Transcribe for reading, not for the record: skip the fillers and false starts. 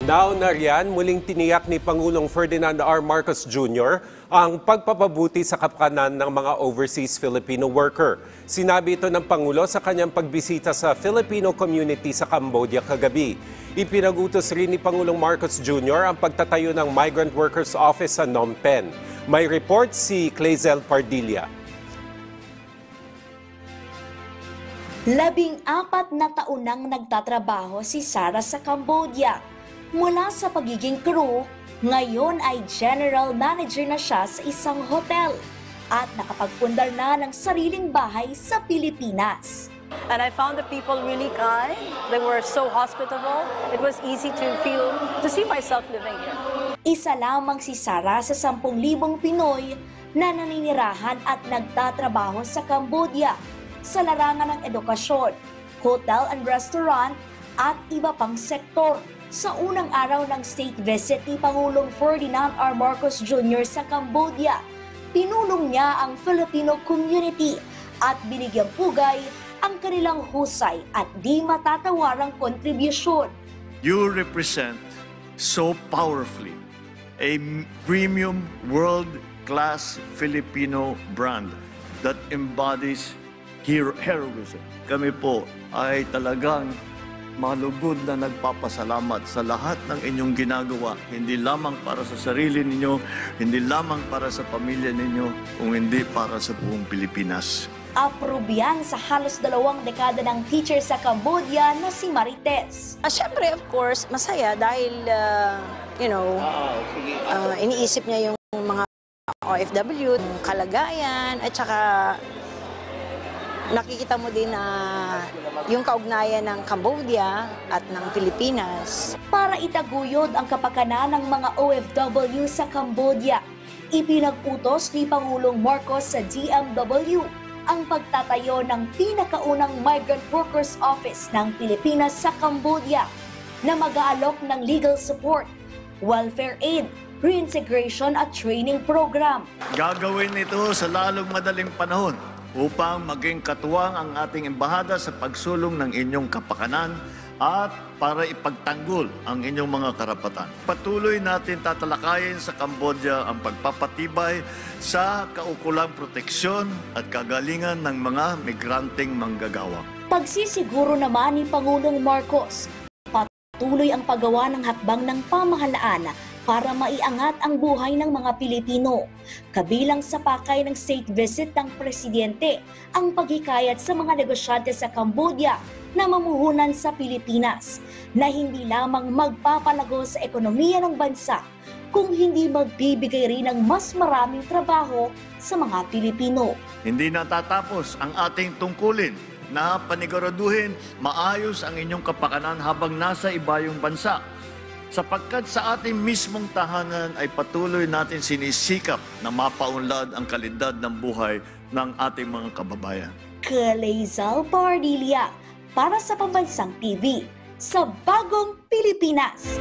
Nauna riyan, muling tiniyak ni Pangulong Ferdinand R. Marcos Jr. ang pagpapabuti sa kapakanan ng mga overseas Filipino worker. Sinabi ito ng Pangulo sa kanyang pagbisita sa Filipino community sa Cambodia kagabi. Ipinagutos rin ni Pangulong Marcos Jr. ang pagtatayo ng Migrant Workers Office sa Phnom Penh. May report si Clazel Pardilla. 14 na taon nang nagtatrabaho si Sarah sa Cambodia. Mula sa pagiging crew, ngayon ay general manager na siya sa isang hotel at nakapagpundar na ng sariling bahay sa Pilipinas. And I found the people really kind. They were so hospitable. It was easy to see myself living here. Isa lamang si Sarah sa 10,000 Pinoy na naninirahan at nagtatrabaho sa Cambodia sa larangan ng edukasyon, hotel and restaurant at iba pang sektor. Sa unang araw ng state visit ni Pangulong Ferdinand R. Marcos Jr. sa Cambodia, pinulong niya ang Filipino community at binigyang pugay ang kanilang husay at di matatawarang kontribusyon. You represent so powerfully a premium world-class Filipino brand that embodies heroism. Kami po ay talagang malugod na nagpapasalamat sa lahat ng inyong ginagawa, hindi lamang para sa sarili ninyo, hindi lamang para sa pamilya ninyo, kung hindi para sa buong Pilipinas. Approve yan sa halos 2 dekada ng teacher sa Cambodia na si Marites. Siyempre, of course, masaya dahil, iniisip niya yung mga OFW, yung kalagayan, at saka nakikita mo din na yung kaugnayan ng Cambodia at ng Pilipinas. Para itaguyod ang kapakanan ng mga OFW sa Cambodia, ipinag-utos ni Pangulong Marcos sa DMW ang pagtatayo ng pinakaunang Migrant Workers Office ng Pilipinas sa Cambodia na mag-aalok ng legal support, welfare aid, reintegration at training program. Gagawin ito sa lalong madaling panahon upang maging katuwang ang ating embahada sa pagsulong ng inyong kapakanan at para ipagtanggol ang inyong mga karapatan. Patuloy natin tatalakayin sa Cambodia ang pagpapatibay sa kaukulang proteksyon at kagalingan ng mga migranteng manggagawa. Pagsisiguro naman ni Pangulong Marcos, patuloy ang paggawa ng hakbang ng pamahalaan para maiangat ang buhay ng mga Pilipino. Kabilang sa pakay ng state visit ng Presidente ang paghikayat sa mga negosyante sa Cambodia na mamuhunan sa Pilipinas na hindi lamang magpapalago sa ekonomiya ng bansa, kung hindi magbibigay rin ng mas maraming trabaho sa mga Pilipino. Hindi natatapos ang ating tungkulin na paniguraduhin maayos ang inyong kapakanan habang nasa ibayong bansa. Sapagkat sa ating mismong tahanan ay patuloy natin sinisikap na mapaunlad ang kalidad ng buhay ng ating mga kababayan. Clazel Pardilla para sa Pambansang TV sa Bagong Pilipinas.